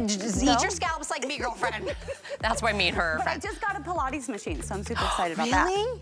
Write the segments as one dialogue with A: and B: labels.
A: Just eat your scallops like me, girlfriend. That's why me and her are
B: But
A: friends.
B: I just got a Pilates machine, so I'm super excited about that.
A: Really?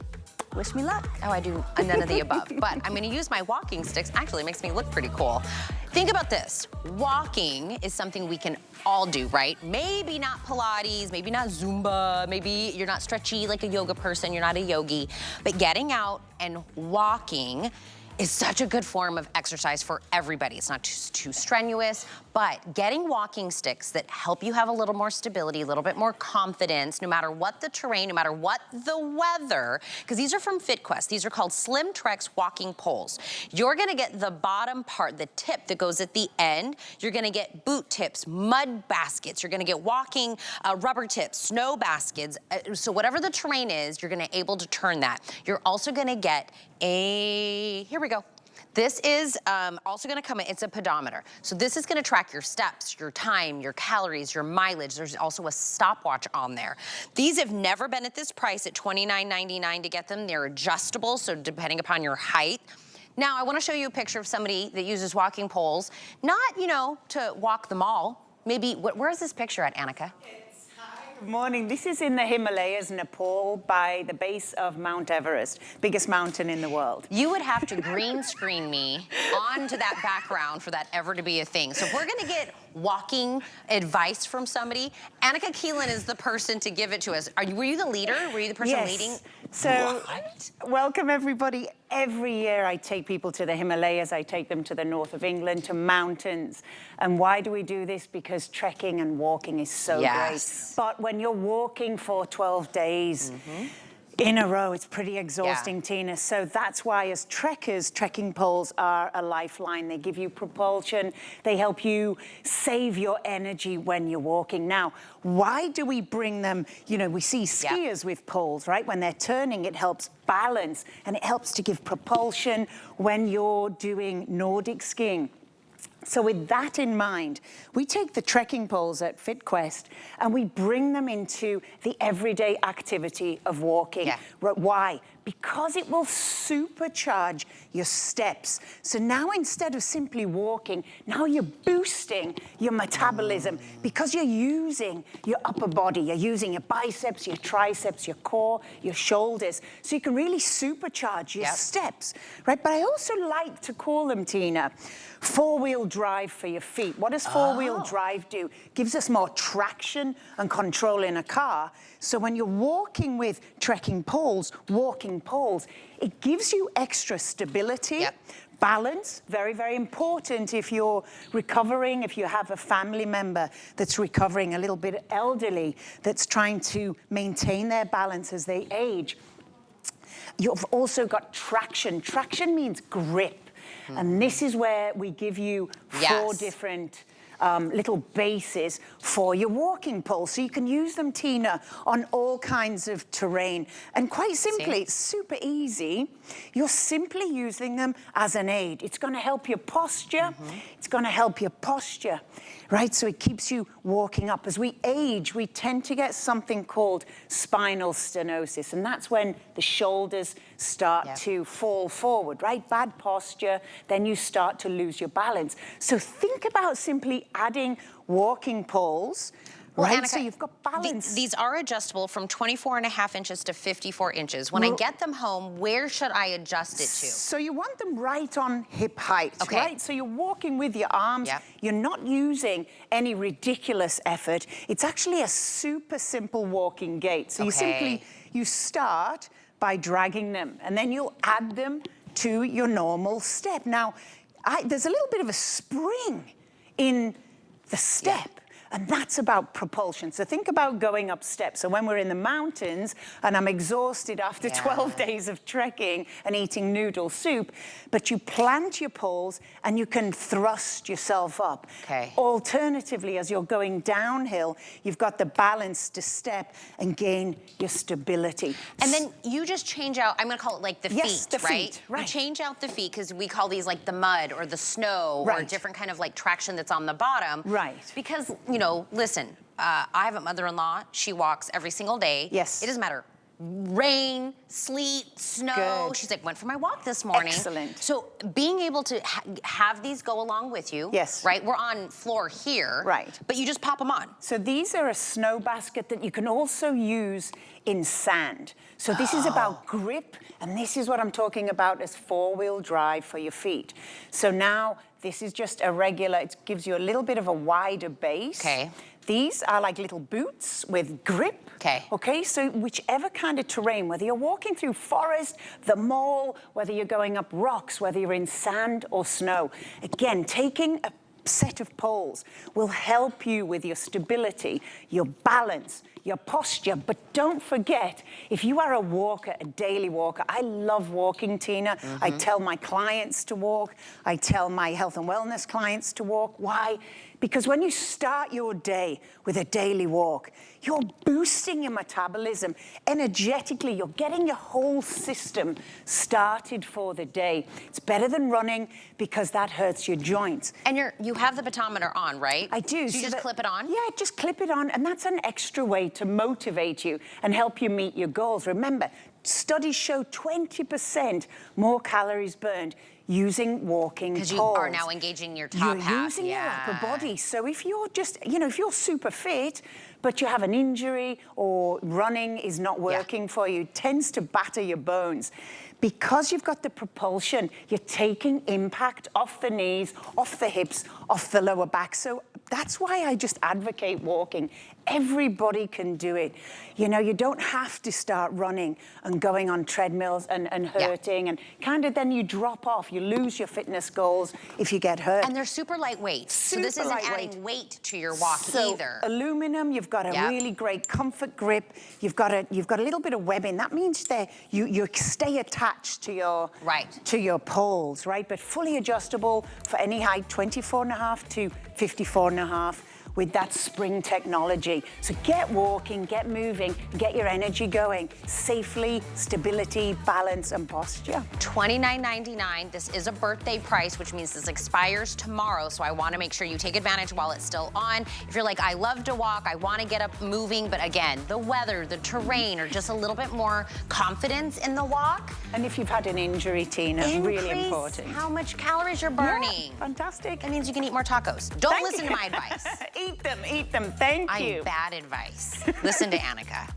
B: Wish me luck.
A: Oh, I do none of the above. But I'm gonna use my walking sticks. Actually, it makes me look pretty cool. Think about this. Walking is something we can all do, right? Maybe not Pilates, maybe not Zumba, maybe you're not stretchy like a yoga person, you're not a yogi, but getting out and walking is such a good form of exercise for everybody. It's not too strenuous, but getting walking sticks that help you have a little more stability, a little bit more confidence, no matter what the terrain, no matter what the weather, because these are from FitQuest. These are called SlimTrex walking poles. You're gonna get the bottom part, the tip that goes at the end. You're gonna get boot tips, mud baskets. You're gonna get walking rubber tips, snow baskets. So whatever the terrain is, you're gonna able to turn that. You're also gonna get here we go. This is also gonna come in, it's a pedometer. So this is gonna track your steps, your time, your calories, your mileage. There's also a stopwatch on there. These have never been at this price at $29.99 to get them. They're adjustable, so depending upon your height. Now, I wanna show you a picture of somebody that uses walking poles, not, you know, to walk the mall. Maybe, where is this picture at, Annika?
C: Good morning. This is in the Himalayas, Nepal, by the base of Mount Everest, biggest mountain in the world.
A: You would have to green screen me onto that background for that ever to be a thing. So if we're gonna get walking advice from somebody, Annika Keelan is the person to give it to us. Were you the leader? Were you the person leading?
C: So,
A: what?
C: Welcome everybody. Every year I take people to the Himalayas, I take them to the north of England, to mountains. And why do we do this? Because trekking and walking is so great. But when you're walking for 12 days, in a row, it's pretty exhausting, Tina. So that's why as trekkers, trekking poles are a lifeline. They give you propulsion. They help you save your energy when you're walking. Now, why do we bring them? You know, we see skiers with poles, right? When they're turning, it helps balance and it helps to give propulsion when you're doing Nordic skiing. So with that in mind, we take the trekking poles at FitQuest and we bring them into the everyday activity of walking. Why? Because it will supercharge your steps. So now instead of simply walking, now you're boosting your metabolism because you're using your upper body. You're using your biceps, your triceps, your core, your shoulders. So you can really supercharge your steps, right? But I also like to call them, Tina, four-wheel drive for your feet. What does four-wheel drive do? Gives us more traction and control in a car. So when you're walking with trekking poles, walking poles, it gives you extra stability, balance, very, very important if you're recovering, if you have a family member that's recovering, a little bit elderly, that's trying to maintain their balance as they age. You've also got traction. Traction means grip. And this is where we give you four different little bases for your walking pole. So you can use them, Tina, on all kinds of terrain. And quite simply, it's super easy. You're simply using them as an aid. It's going to help your posture. It's going to help your posture, right? So it keeps you walking up. As we age, we tend to get something called spinal stenosis. And that's when the shoulders start to fall forward, right? Bad posture, then you start to lose your balance. So think about simply adding walking poles, right? Annika, so you've got balance.
A: These are adjustable from 24.5 inches to 54 inches. When I get them home, where should I adjust it to?
C: So you want them right on hip height, right? So you're walking with your arms. You're not using any ridiculous effort. It's actually a super simple walking gait. So you start by dragging them, and then you'll add them to your normal step. Now, there's a little bit of a spring in the step. And that's about propulsion. So think about going up steps. So when we're in the mountains and I'm exhausted after 12 days of trekking and eating noodle soup, but you plant your poles and you can thrust yourself up. Alternatively, as you're going downhill, you've got the balance to step and gain your stability.
A: And then you just change out, I'm gonna call it like the feet, right?
C: Right.
A: You change out the feet because we call these like the mud or the snow or different kind of like traction that's on the bottom. Because, you know, listen, I have a mother-in-law. She walks every single day. It doesn't matter rain, sleet, snow.
C: Good.
A: She's like, went for my walk this morning.
C: Excellent.
A: So being able to have these go along with you.
C: Yes.
A: Right? We're on floor here.
C: Right.
A: But you just pop them on.
C: So these are a snow basket that you can also use in sand. So this is about grip, and this is what I'm talking about as four-wheel drive for your feet. So now this is just a regular, it gives you a little bit of a wider base.
A: Okay.
C: These are like little boots with grip.
A: Okay.
C: Okay, so whichever kind of terrain, whether you're walking through forest, the mall, whether you're going up rocks, whether you're in sand or snow, again, taking a set of poles will help you with your stability, your balance, your posture. But don't forget, if you are a walker, a daily walker, I love walking, Tina. I tell my clients to walk. I tell my health and wellness clients to walk. Why? Because when you start your day with a daily walk, you're boosting your metabolism. Energetically, you're getting your whole system started for the day. It's better than running because that hurts your joints.
A: And you have the pedometer on, right?
C: I do.
A: So you just clip it on?
C: Yeah, just clip it on, and that's an extra way to motivate you and help you meet your goals. Remember, studies show 20% more calories burned using walking poles.
A: Because you are now engaging your top half.
C: You're using your upper body. So if you're just, if you're super fit, but you have an injury or running is not working for you, it tends to batter your bones. Because you've got the propulsion, you're taking impact off the knees, off the hips, off the lower back. So that's why I just advocate walking. Everybody can do it. You don't have to start running and going on treadmills and hurting, and kind of then you drop off. You lose your fitness goals if you get hurt.
A: And they're super lightweight. So this isn't adding weight to your walk either.
C: Aluminum, you've got a really great comfort grip. You've got a little bit of webbing. That means that you stay attached to your poles, right? But fully adjustable for any height, 24.5 to 54.5. with that spring technology. So get walking, get moving, get your energy going safely, stability, balance, and posture.
A: $29.99. This is a birthday price, which means this expires tomorrow. So I want to make sure you take advantage while it's still on. If you're like, I love to walk, I want to get up moving, but again, the weather, the terrain, or just a little bit more confidence in the walk.
C: And if you've had an injury, Tina, really important.
A: How much calories you're burning.
C: Yeah, fantastic.
A: That means you can eat more tacos. Don't listen to my advice.
C: Eat them, eat them. Thank you.
A: I'm bad advice. Listen to Annika.